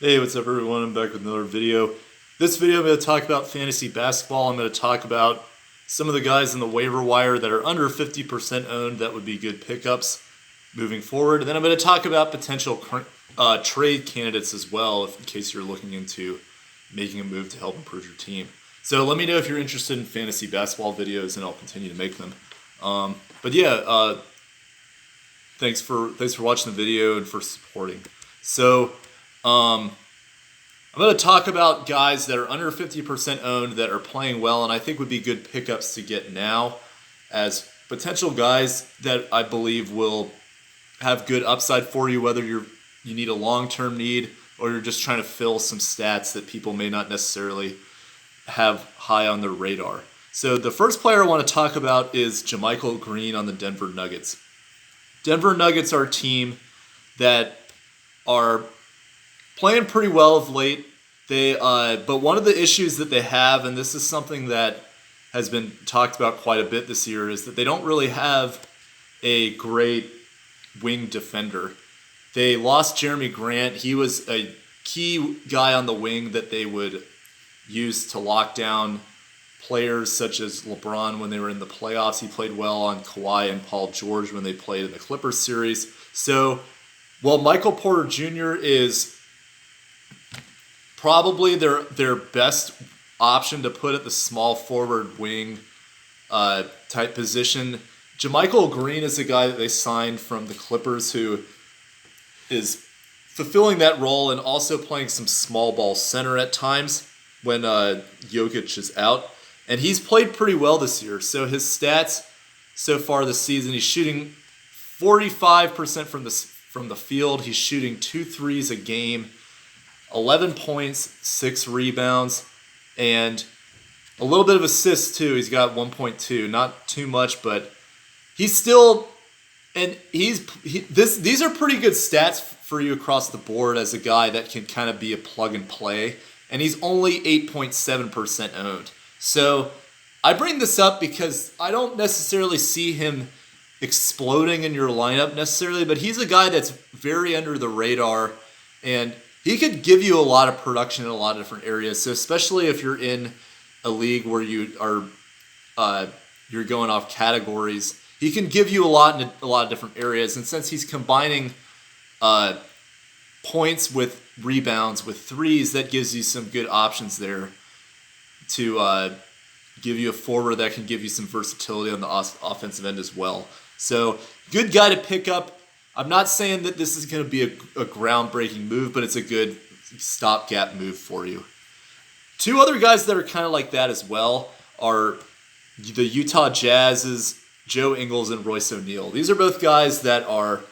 Hey, what's up everyone? I'm back with another video. This video I'm going to talk about fantasy basketball. I'm going to talk about some of the guys in the waiver wire that are under 50% owned that would be good pickups moving forward. And then I'm going to talk about potential trade candidates as well, in case you're looking into making a move to help improve your team. So let me know if you're interested in fantasy basketball videos, and I'll continue to make them. Thanks for watching the video and for supporting. So I'm going to talk about guys that are under 50% owned that are playing well and I think would be good pickups to get now as potential guys that I believe will have good upside for you, whether you need a long-term need or you're just trying to fill some stats that people may not necessarily have high on their radar. So the first player I want to talk about is JaMychal Green on the Denver Nuggets. Denver Nuggets are a team that are playing pretty well of late. But one of the issues that they have, and this is something that has been talked about quite a bit this year, is that they don't really have a great wing defender. They lost Jeremy Grant. He was a key guy on the wing that they would use to lock down players such as LeBron when they were in the playoffs. He played well on Kawhi and Paul George when they played in the Clippers series. So while Michael Porter Jr. is probably their best option to put at the small forward wing type position, JaMychal Green is a guy that they signed from the Clippers who is fulfilling that role and also playing some small ball center at times when Jokic is out. And he's played pretty well this year. So his stats so far this season, he's shooting 45% from the field. He's shooting 2 threes a game, 11 points, 6 rebounds, and a little bit of assists too. He's got 1.2, not too much, but he's still, and these are pretty good stats for you across the board as a guy that can kind of be a plug and play. And he's only 8.7% owned. So I bring this up because I don't necessarily see him exploding in your lineup necessarily, but he's a guy that's very under the radar, and he could give you a lot of production in a lot of different areas. So especially if you're in a league where you are you're going off categories, he can give you a lot in a lot of different areas. And since he's combining points with rebounds with threes, that gives you some good options there to give you a forward that can give you some versatility on the offensive end as well. So good guy to pick up. I'm not saying that this is going to be a groundbreaking move, but it's a good stopgap move for you. Two other guys that are kind of like that as well are the Utah Jazz's Joe Ingles and Royce ONeal. These are both guys that are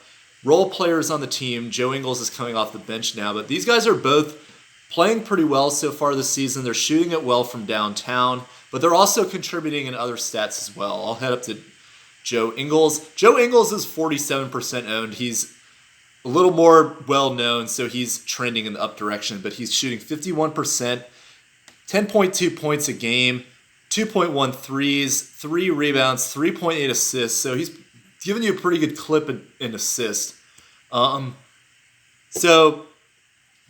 role players on the team. Joe Ingles is coming off the bench now, but these guys are both playing pretty well so far this season. They're shooting it well from downtown, but they're also contributing in other stats as well. I'll head up to Joe Ingles. Joe Ingles is 47% owned. He's a little more well-known, so he's trending in the up direction, but he's shooting 51%, 10.2 points a game, 2.1 threes, 3 rebounds, 3.8 assists. So he's giving you a pretty good clip in assist. So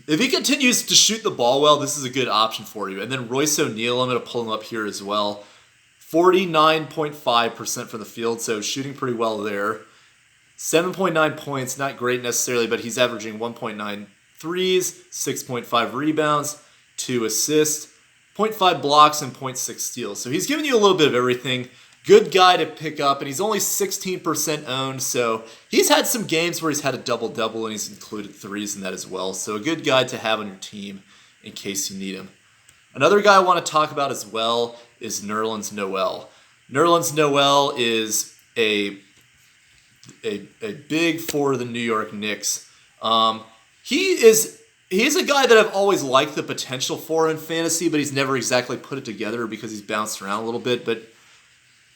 if he continues to shoot the ball well, this is a good option for you. And then Royce ONeal, I'm going to pull him up here as well. 49.5% from the field, so shooting pretty well there. 7.9 points, not great necessarily, but he's averaging 1.9 threes, 6.5 rebounds, 2 assists, 0.5 blocks, and 0.6 steals. So he's giving you a little bit of everything. Good guy to pick up, and he's only 16% owned, so he's had some games where he's had a double-double, and he's included threes in that as well. So a good guy to have on your team in case you need him. Another guy I want to talk about as well is Nerlens Noel. Nerlens Noel is a big for the New York Knicks. He's a guy that I've always liked the potential for in fantasy, but he's never exactly put it together because he's bounced around a little bit, but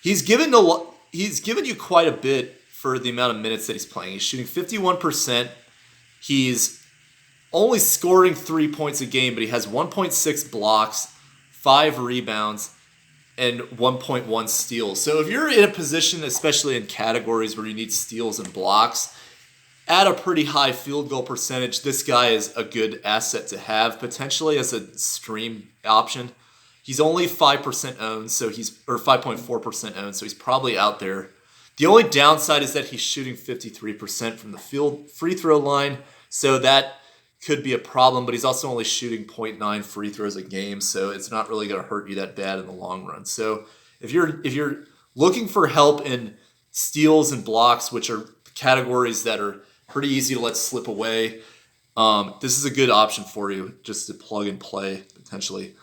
he's given you quite a bit for the amount of minutes that he's playing. He's shooting 51%. He's only scoring 3 points a game, but he has 1.6 blocks, 5 rebounds, and 1.1 steals. So if you're in a position, especially in categories where you need steals and blocks, at a pretty high field goal percentage, this guy is a good asset to have potentially as a stream option. He's only 5% owned, so he's or 5.4% owned, so he's probably out there. The only downside is that he's shooting 53% from the field free throw line, so that could be a problem, but he's also only shooting 0.9 free throws a game, so it's not really going to hurt you that bad in the long run. So if you're looking for help in steals and blocks, which are categories that are pretty easy to let slip away, this is a good option for you just to plug and play potentially.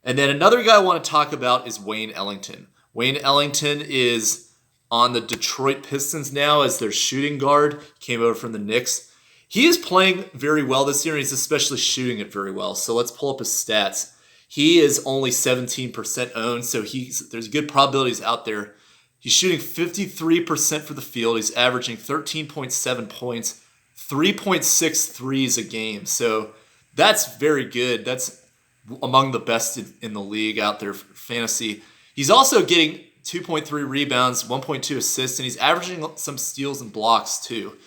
And then another guy I want to talk about is Wayne Ellington. Wayne Ellington is on the Detroit Pistons now as their shooting guard, came over from the Knicks. He is playing very well this year, and he's especially shooting it very well. So let's pull up his stats. He is only 17% owned, so there's good probabilities out there. He's shooting 53% for the field. He's averaging 13.7 points, 3.6 threes a game. So that's very good. That's among the best in the league out there for fantasy. He's also getting 2.3 rebounds, 1.2 assists, and he's averaging some steals and blocks too.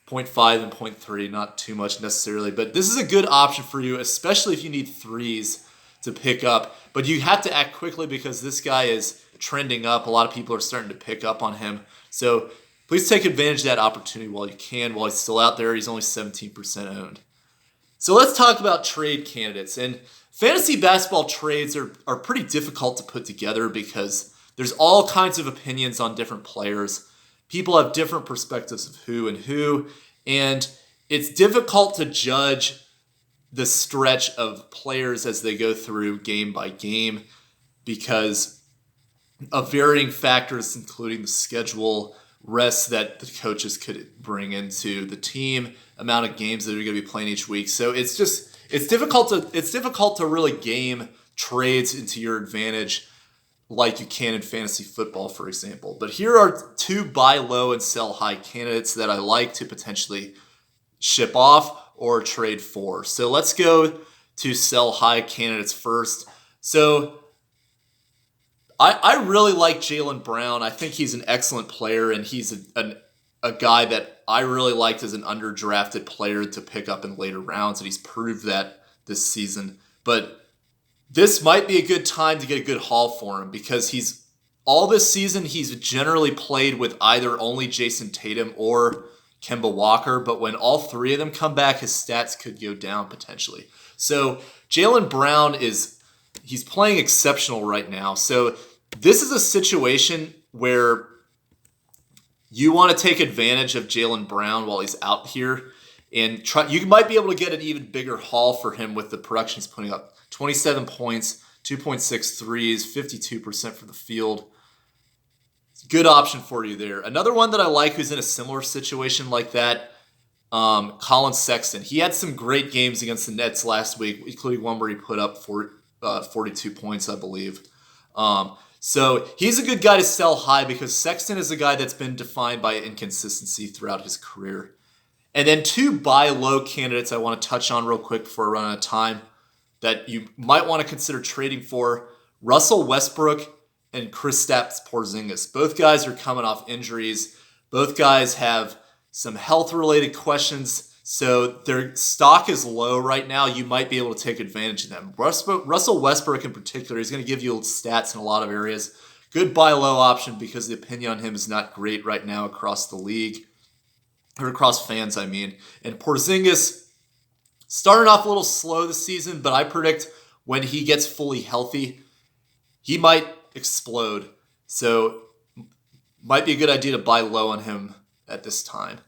0.5 and 0.3, not too much necessarily, but this is a good option for you, especially if you need threes to pick up. But you have to act quickly because this guy is trending up. A lot of people are starting to pick up on him. So please take advantage of that opportunity while you can. While he's still out there, he's only 17% owned. So let's talk about trade candidates. And fantasy basketball trades are pretty difficult to put together because there's all kinds of opinions on different players. People have different perspectives of who and who, and it's difficult to judge the stretch of players as they go through game by game because of varying factors, including the schedule, rest that the coaches could bring into the team, amount of games that are going to be playing each week. So it's difficult to really game trades into your advantage like you can in fantasy football, for example. But here are two buy low and sell high candidates that I like to potentially ship off or trade for. So let's go to sell high candidates first. So I really like Jaylen Brown. I think he's an excellent player, and he's a guy that I really liked as an underdrafted player to pick up in later rounds, and he's proved that this season. But this might be a good time to get a good haul for him because all this season he's generally played with either only Jason Tatum or Kemba Walker, but when all three of them come back, his stats could go down potentially. So Jaylen Brown he's playing exceptional right now. So this is a situation where you want to take advantage of Jaylen Brown while he's out here and you might be able to get an even bigger haul for him with the production he's putting up. 27 points, 2.6 threes, 52% for the field. Good option for you there. Another one that I like who's in a similar situation like that, Collin Sexton. He had some great games against the Nets last week, including one where he put up 42 points, I believe. So he's a good guy to sell high because Sexton is a guy that's been defined by inconsistency throughout his career. And then two buy low candidates I want to touch on real quick before I run out of time that you might want to consider trading for: Russell Westbrook and Kristaps Porzingis. Both guys are coming off injuries. Both guys have some health-related questions, so their stock is low right now. You might be able to take advantage of them. Russell Westbrook in particular, he's going to give you stats in a lot of areas. Good buy low option because the opinion on him is not great right now across the league, or across fans, I mean. And Porzingis, starting off a little slow this season, but I predict when he gets fully healthy, he might explode. So might be a good idea to buy low on him at this time.